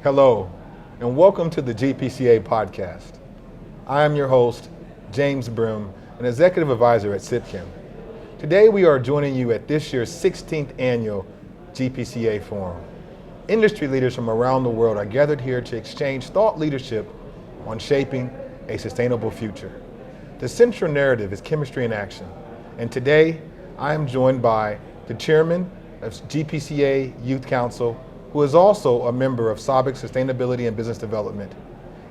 Hello, and welcome to the GPCA Podcast. I am your host, James Brimm, an Executive Advisor at SIPCHEM. Today we are joining you at this year's 16th Annual GPCA Forum. Industry leaders from around the world are gathered here to exchange thought leadership on shaping a sustainable future. The central narrative is chemistry in action, and today I am joined by the Chairman of GPCA Youth Council, who is also a member of SABIC Sustainability and Business Development.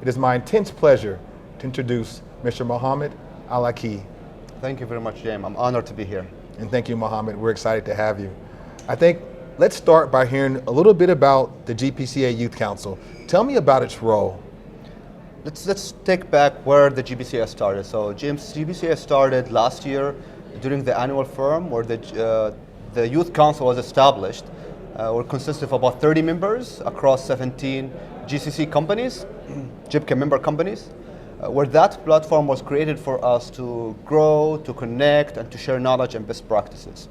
It is my intense pleasure to introduce Mr. Mohammed Al-Akil. Thank you very much, James. I'm honored to be here. And thank you, Mohammed. We're excited to have you. I think let's start by hearing a little bit about the GPCA Youth Council. Tell me about its role. Let's take back where the GPCA started. So, James, GPCA started last year during the annual forum where the Youth Council was established. It consists of about 30 members across 17 GCC companies, GPCA member companies, where that platform was created for us to grow, to connect, and to share knowledge and best practices.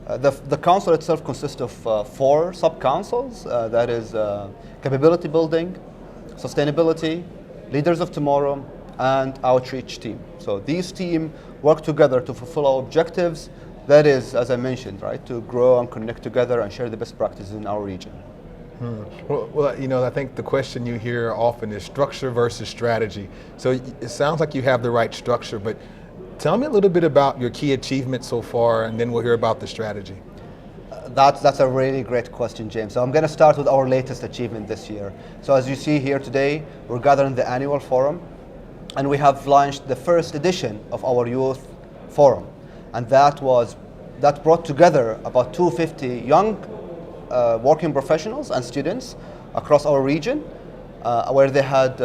The council itself consists of 4 sub-councils, that is capability building, sustainability, leaders of tomorrow, and outreach team. So these teams work together to fulfill our objectives. That is, as I mentioned, right, to grow and connect together and share the best practices in our region. Well, you know, I think the question you hear often is structure versus strategy. So it sounds like you have the right structure, but tell me a little bit about your key achievements so far, and then we'll hear about the strategy. That's a really great question, James. So I'm going to start with our latest achievement this year. So as you see here today, we're gathering the annual forum, and we have launched the first edition of our youth forum. And that brought together about 250 young working professionals and students across our region, where they had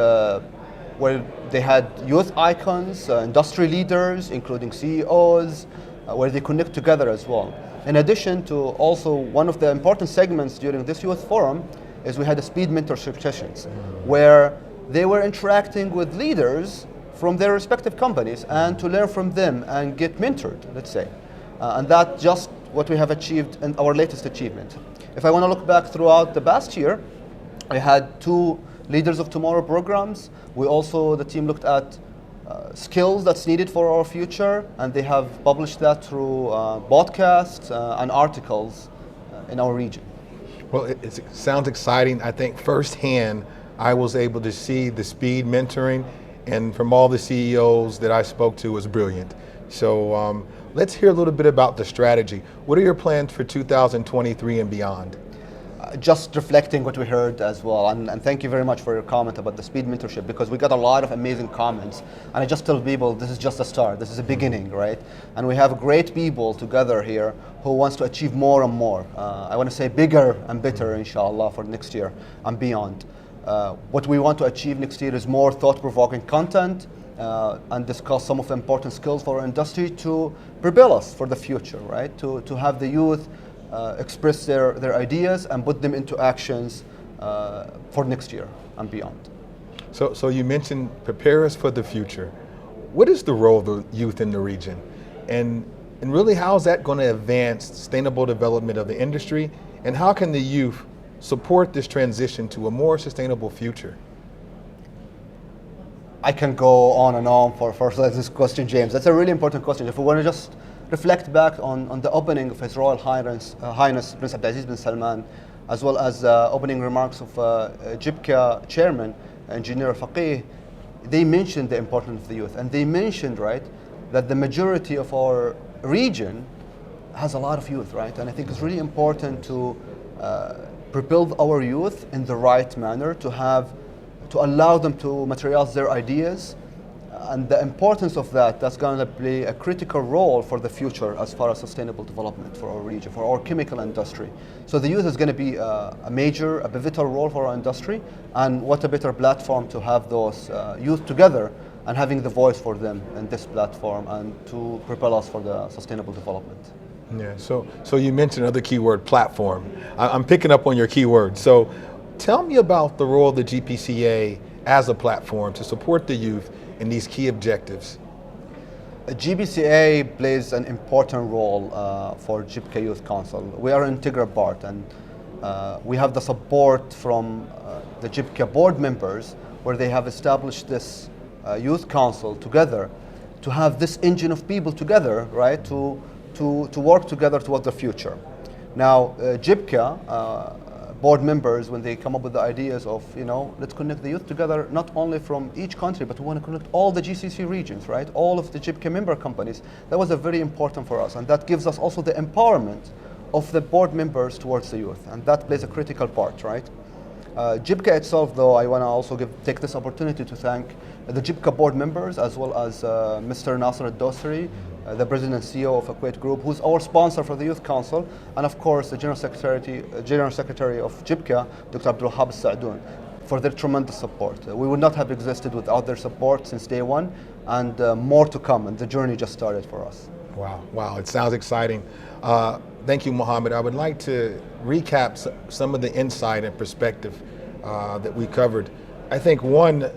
youth icons, industry leaders, including CEOs, where they connect together as well. In addition to also one of the important segments during this youth forum is we had a speed mentorship sessions, where they were interacting with leaders from their respective companies and to learn from them and get mentored, let's say. And that's just what we have achieved in our latest achievement. If I want to look back throughout the past year, I had 2 Leaders of Tomorrow programs. The team looked at skills that's needed for our future, and they have published that through podcasts and articles in our region. Well, it sounds exciting. I think firsthand, I was able to see the speed mentoring, and from all the CEOs that I spoke to, was brilliant. So let's hear a little bit about the strategy. What are your plans for 2023 and beyond? Just reflecting what we heard as well, and thank you very much for your comment about the speed mentorship, because we got a lot of amazing comments, and I just tell people this is just a start, this is a beginning, right? And we have great people together here who wants to achieve more and more. I want to say bigger and better, inshallah, for next year and beyond. What we want to achieve next year is more thought-provoking content and discuss some of the important skills for our industry to propel us for the future, right? To have the youth express their ideas and put them into actions for next year and beyond. So you mentioned prepare us for the future. What is the role of the youth in the region? And really, how is that going to advance sustainable development of the industry? And how can the youth support this transition to a more sustainable future? I can go on and on for this question, James. That's a really important question. If we want to just reflect back on the opening of His Royal Highness Prince Abdulaziz bin Salman, as well as opening remarks of GPCA Chairman, Engineer Faqih, they mentioned the importance of the youth, and they mentioned, right, that the majority of our region has a lot of youth, right? And I think it's really important to propel our youth in the right manner, to allow them to materialize their ideas, and the importance of that's going to play a critical role for the future as far as sustainable development for our region, for our chemical industry. So the youth is going to be a pivotal role for our industry, and what a better platform to have those youth together and having the voice for them in this platform and to propel us for the sustainable development. Yeah, so you mentioned another keyword, platform. I'm picking up on your keyword. So tell me about the role of the GPCA as a platform to support the youth in these key objectives. GPCA plays an important role for GPCA Youth Council. We are an integral part, and We have the support from the GPCA board members, where they have established this youth council together to have this engine of people together, right, to work together towards the future. Now, GPCA board members, when they come up with the ideas of, let's connect the youth together, not only from each country, but we want to connect all the GCC regions, right? All of the GPCA member companies. That was very important for us, and that gives us also the empowerment of the board members towards the youth, and that plays a critical part, right? GPCA itself, though, I want to also take this opportunity to thank the GPCA board members, as well as Mr. Nasser Al-Dosri, the President and CEO of Kuwait Group, who's our sponsor for the Youth Council, and of course the General Secretary of GPCA, Dr. Abdul Wahab Al-Sa'doun, for their tremendous support. We would not have existed without their support since day one, and more to come, and the journey just started for us. Wow, it sounds exciting. Thank you, Mohammed. I would like to recap some of the insight and perspective that we covered. I think one,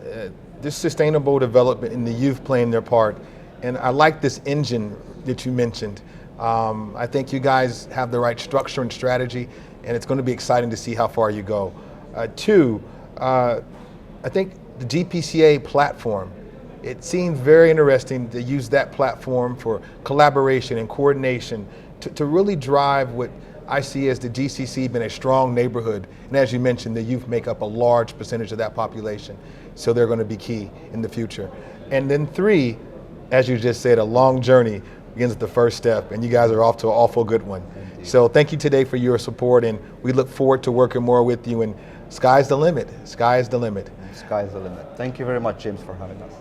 this sustainable development in the youth playing their part, and I like this engine that you mentioned. I think you guys have the right structure and strategy, and it's going to be exciting to see how far you go. Two, I think the GPCA platform, it seems very interesting to use that platform for collaboration and coordination to really drive what I see as the GCC being a strong neighborhood. And as you mentioned, the youth make up a large percentage of that population, so they're going to be key in the future. And then three, as you just said, a long journey begins at the first step, and you guys are off to an awful good one. Indeed. So thank you today for your support, and we look forward to working more with you, and sky's the limit. Sky's the limit. Sky's the limit. Thank you very much, James, for having us.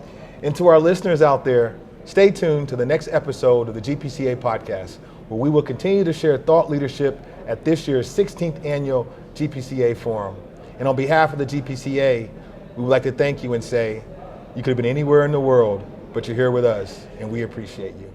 And to our listeners out there, stay tuned to the next episode of the GPCA podcast, where we will continue to share thought leadership at this year's 16th Annual GPCA Forum. And on behalf of the GPCA, we would like to thank you and say, you could have been anywhere in the world, but you're here with us, and we appreciate you.